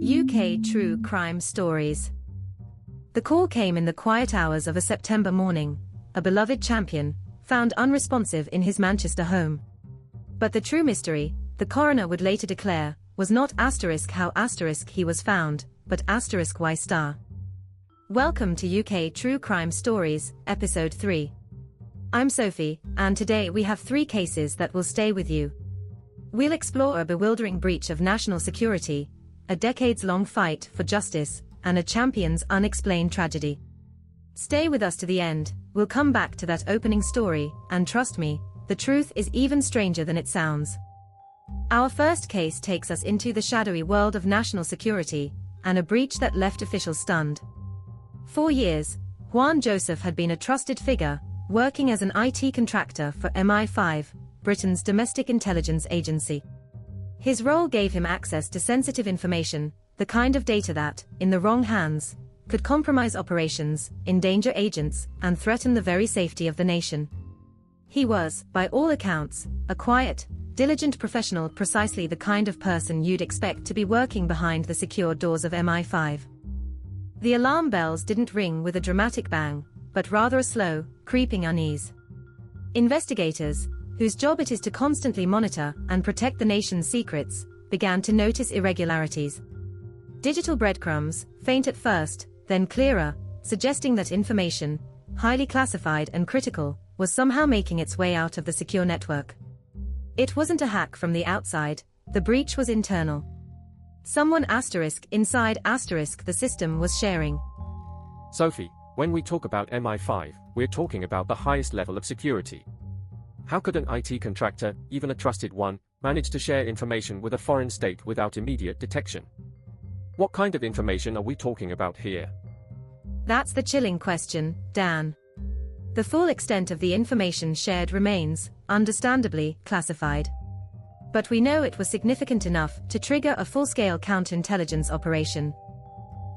UK True Crime Stories. The call came in the quiet hours of a September morning. A beloved champion, found unresponsive in his Manchester home. But the true mystery, the coroner would later declare, was not how he was found, but why star. Welcome to UK True Crime Stories, Episode 3. I'm Sophie, and today we have 3 cases that will stay with you. We'll explore a bewildering breach of national security, a decades-long fight for justice, and a champion's unexplained tragedy. Stay with us to the end. We'll come back to that opening story, and trust me, the truth is even stranger than it sounds. Our first case takes us into the shadowy world of national security, and a breach that left officials stunned. For years, Juan Joseph had been a trusted figure, working as an IT contractor for MI5, Britain's domestic intelligence agency. His role gave him access to sensitive information, the kind of data that, in the wrong hands, could compromise operations, endanger agents, and threaten the very safety of the nation. He was, by all accounts, a quiet, diligent professional, precisely the kind of person you'd expect to be working behind the secure doors of MI5. The alarm bells didn't ring with a dramatic bang, but rather a slow, creeping unease. Investigators, whose job it is to constantly monitor and protect the nation's secrets, began to notice irregularities. Digital breadcrumbs, faint at first, then clearer, suggesting that information, highly classified and critical, was somehow making its way out of the secure network. It wasn't a hack from the outside, the breach was internal. Someone inside the system was sharing. Sophie, when we talk about MI5, we're talking about the highest level of security. How could an IT contractor, even a trusted one, manage to share information with a foreign state without immediate detection? What kind of information are we talking about here? That's the chilling question, Dan. The full extent of the information shared remains, understandably, classified. But we know it was significant enough to trigger a full-scale counterintelligence operation.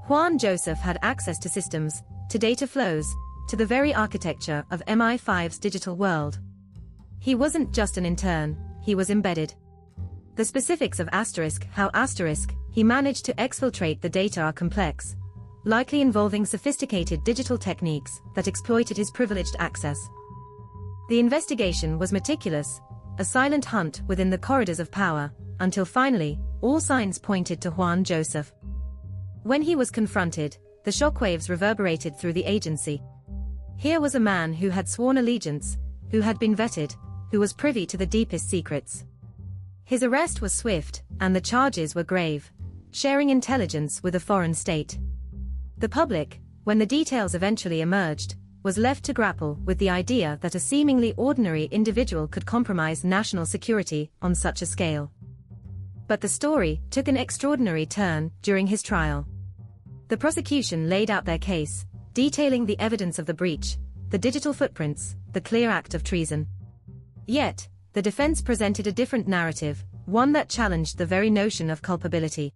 Juan Joseph had access to systems, to data flows, to the very architecture of MI5's digital world. He wasn't just an intern, he was embedded. The specifics of how he managed to exfiltrate the data are complex, likely involving sophisticated digital techniques that exploited his privileged access. The investigation was meticulous, a silent hunt within the corridors of power, until finally, all signs pointed to Juan Joseph. When he was confronted, the shockwaves reverberated through the agency. Here was a man who had sworn allegiance, who had been vetted, who was privy to the deepest secrets. His arrest was swift, and the charges were grave: sharing intelligence with a foreign state. The public, when the details eventually emerged, was left to grapple with the idea that a seemingly ordinary individual could compromise national security on such a scale. But the story took an extraordinary turn during his trial. The prosecution laid out their case, detailing the evidence of the breach, the digital footprints, the clear act of treason. Yet, the defense presented a different narrative, one that challenged the very notion of culpability.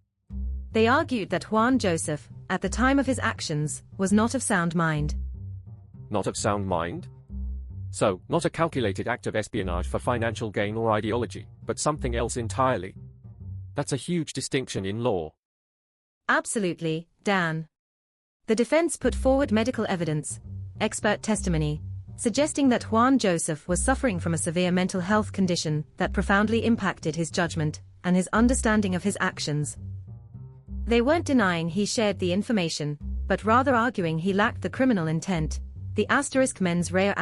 They argued that Juan Joseph, at the time of his actions, was not of sound mind. Not of sound mind? So, not a calculated act of espionage for financial gain or ideology, but something else entirely. That's a huge distinction in law. Absolutely, Dan. The defense put forward medical evidence, expert testimony, suggesting that Juan Joseph was suffering from a severe mental health condition that profoundly impacted his judgment and his understanding of his actions. They weren't denying he shared the information, but rather arguing he lacked the criminal intent, the mens rea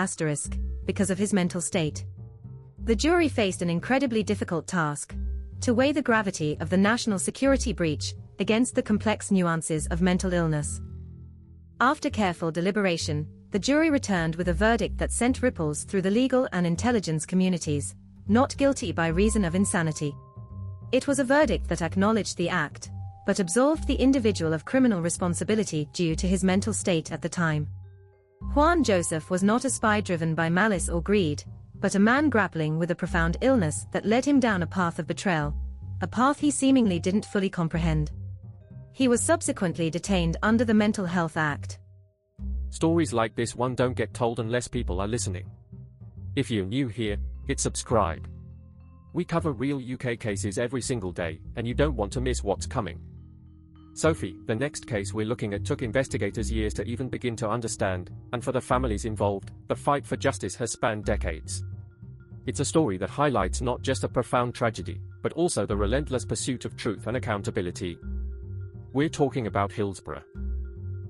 because of his mental state. The jury faced an incredibly difficult task: to weigh the gravity of the national security breach against the complex nuances of mental illness. After careful deliberation, the jury returned with a verdict that sent ripples through the legal and intelligence communities: not guilty by reason of insanity. It was a verdict that acknowledged the act, but absolved the individual of criminal responsibility due to his mental state at the time. Juan Joseph was not a spy driven by malice or greed, but a man grappling with a profound illness that led him down a path of betrayal, a path he seemingly didn't fully comprehend. He was subsequently detained under the Mental Health Act. Stories like this one don't get told unless people are listening. If you're new here, hit subscribe. We cover real UK cases every single day, and you don't want to miss what's coming. Sophie, the next case we're looking at took investigators years to even begin to understand, and for the families involved, the fight for justice has spanned decades. It's a story that highlights not just a profound tragedy, but also the relentless pursuit of truth and accountability. We're talking about Hillsborough.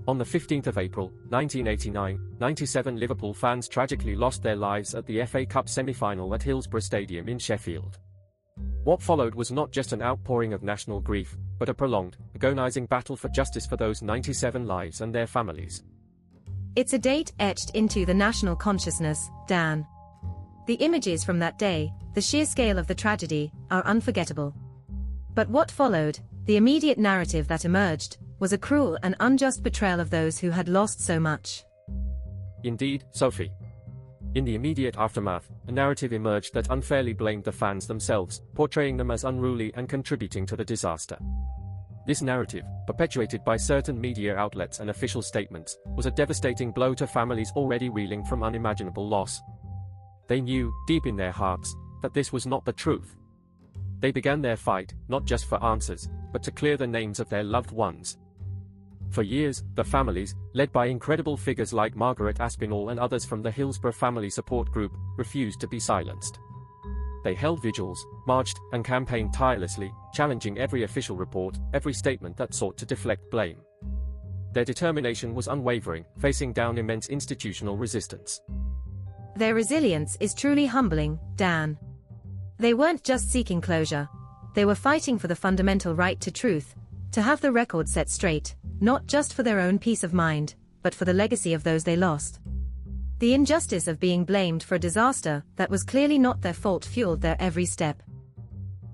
On the 15th of April, 1989, 97 Liverpool fans tragically lost their lives at the FA Cup semi-final at Hillsborough Stadium in Sheffield. What followed was not just an outpouring of national grief, but a prolonged, agonizing battle for justice for those 97 lives and their families. It's a date etched into the national consciousness, Dan. The images from that day, the sheer scale of the tragedy, are unforgettable. But what followed, the immediate narrative that emerged, was a cruel and unjust betrayal of those who had lost so much. Indeed, Sophie. In the immediate aftermath, a narrative emerged that unfairly blamed the fans themselves, portraying them as unruly and contributing to the disaster. This narrative, perpetuated by certain media outlets and official statements, was a devastating blow to families already reeling from unimaginable loss. They knew, deep in their hearts, that this was not the truth. They began their fight, not just for answers, but to clear the names of their loved ones. For years, the families, led by incredible figures like Margaret Aspinall and others from the Hillsborough Family Support Group, refused to be silenced. They held vigils, marched, and campaigned tirelessly, challenging every official report, every statement that sought to deflect blame. Their determination was unwavering, facing down immense institutional resistance. Their resilience is truly humbling, Dan. They weren't just seeking closure. They were fighting for the fundamental right to truth, to have the record set straight, not just for their own peace of mind, but for the legacy of those they lost. The injustice of being blamed for a disaster that was clearly not their fault fueled their every step.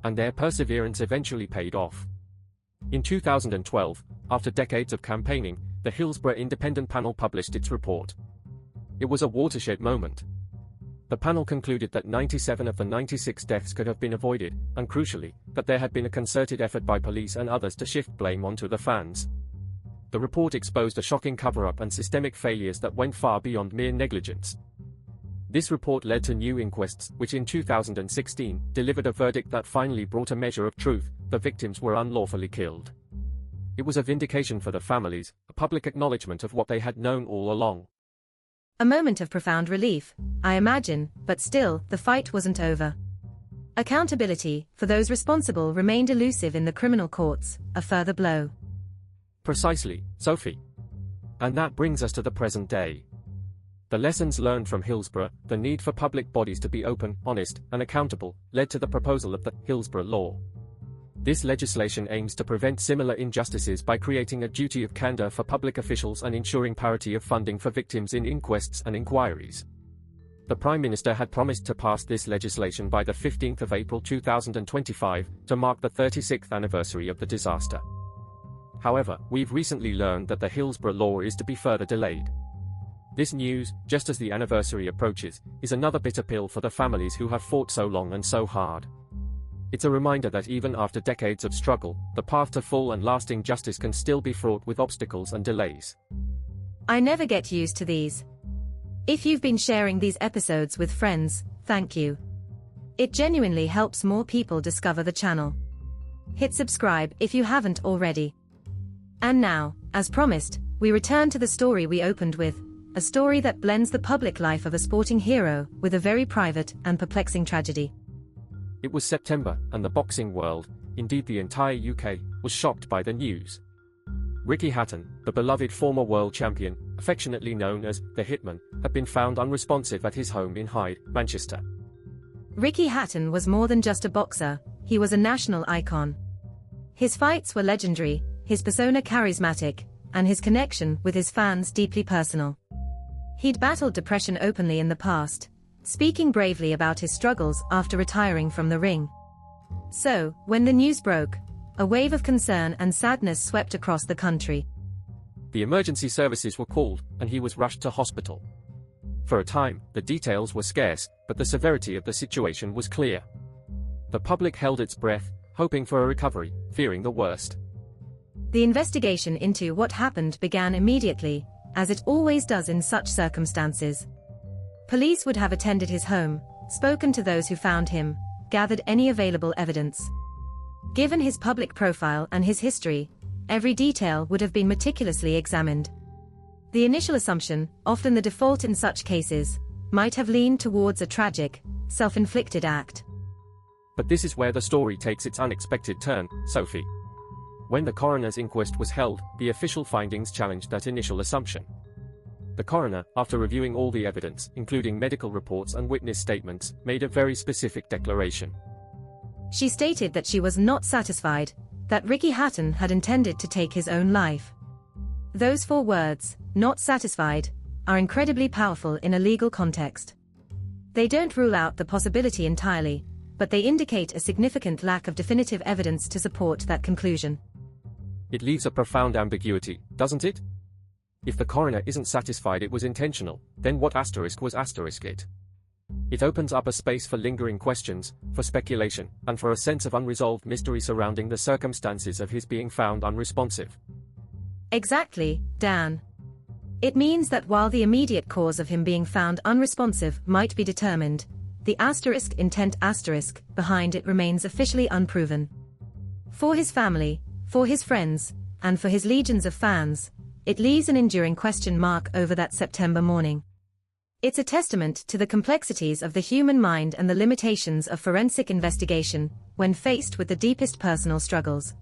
And their perseverance eventually paid off. In 2012, after decades of campaigning, the Hillsborough Independent Panel published its report. It was a watershed moment. The panel concluded that 97 of the 96 deaths could have been avoided, and crucially, that there had been a concerted effort by police and others to shift blame onto the fans. The report exposed a shocking cover-up and systemic failures that went far beyond mere negligence. This report led to new inquests, which in 2016 delivered a verdict that finally brought a measure of truth: the victims were unlawfully killed. It was a vindication for the families, a public acknowledgement of what they had known all along. A moment of profound relief, I imagine, but still, the fight wasn't over. Accountability for those responsible remained elusive in the criminal courts, a further blow. Precisely, Sophie. And that brings us to the present day. The lessons learned from Hillsborough, the need for public bodies to be open, honest, and accountable, led to the proposal of the Hillsborough Law. This legislation aims to prevent similar injustices by creating a duty of candor for public officials and ensuring parity of funding for victims in inquests and inquiries. The Prime Minister had promised to pass this legislation by the 15th of April 2025, to mark the 36th anniversary of the disaster. However, we've recently learned that the Hillsborough Law is to be further delayed. This news, just as the anniversary approaches, is another bitter pill for the families who have fought so long and so hard. It's a reminder that even after decades of struggle, the path to full and lasting justice can still be fraught with obstacles and delays. I never get used to these. If you've been sharing these episodes with friends, thank you. It genuinely helps more people discover the channel. Hit subscribe if you haven't already. And now, as promised, we return to the story we opened with, a story that blends the public life of a sporting hero with a very private and perplexing tragedy. It was September, and the boxing world, indeed the entire UK, was shocked by the news. Ricky Hatton, the beloved former world champion, affectionately known as the Hitman, had been found unresponsive at his home in Hyde, Manchester. Ricky Hatton was more than just a boxer, he was a national icon. His fights were legendary, his persona charismatic, and his connection with his fans deeply personal. He'd battled depression openly in the past, speaking bravely about his struggles after retiring from the ring. So, when the news broke, a wave of concern and sadness swept across the country. The emergency services were called, and he was rushed to hospital. For a time, the details were scarce, but the severity of the situation was clear. The public held its breath, hoping for a recovery, fearing the worst. The investigation into what happened began immediately, as it always does in such circumstances. Police would have attended his home, spoken to those who found him, gathered any available evidence. Given his public profile and his history, every detail would have been meticulously examined. The initial assumption, often the default in such cases, might have leaned towards a tragic, self-inflicted act. But this is where the story takes its unexpected turn, Sophie. When the coroner's inquest was held, the official findings challenged that initial assumption. The coroner, after reviewing all the evidence, including medical reports and witness statements, made a very specific declaration. She stated that she was not satisfied, that Ricky Hatton had intended to take his own life. Those 4 words, "not satisfied," are incredibly powerful in a legal context. They don't rule out the possibility entirely, but they indicate a significant lack of definitive evidence to support that conclusion. It leaves a profound ambiguity, doesn't it? If the coroner isn't satisfied it was intentional, then what asterisk was asterisk it? It opens up a space for lingering questions, for speculation, and for a sense of unresolved mystery surrounding the circumstances of his being found unresponsive. Exactly, Dan. It means that while the immediate cause of him being found unresponsive might be determined, the asterisk intent asterisk behind it remains officially unproven. For his family, for his friends, and for his legions of fans, it leaves an enduring question mark over that September morning. It's a testament to the complexities of the human mind and the limitations of forensic investigation when faced with the deepest personal struggles.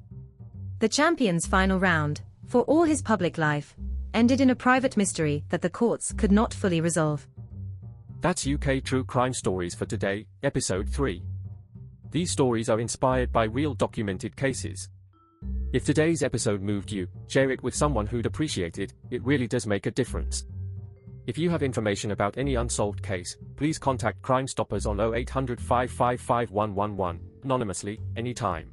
The champion's final round, for all his public life, ended in a private mystery that the courts could not fully resolve. That's UK True Crime Stories for today, Episode 3. These stories are inspired by real documented cases. If today's episode moved you, share it with someone who'd appreciate it. It really does make a difference. If you have information about any unsolved case, please contact Crime Stoppers on 0800 555 111, anonymously, anytime.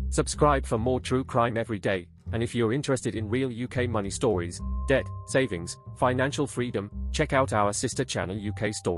Subscribe for more true crime every day, and if you're interested in real UK money stories, debt, savings, financial freedom, check out our sister channel UK Stories.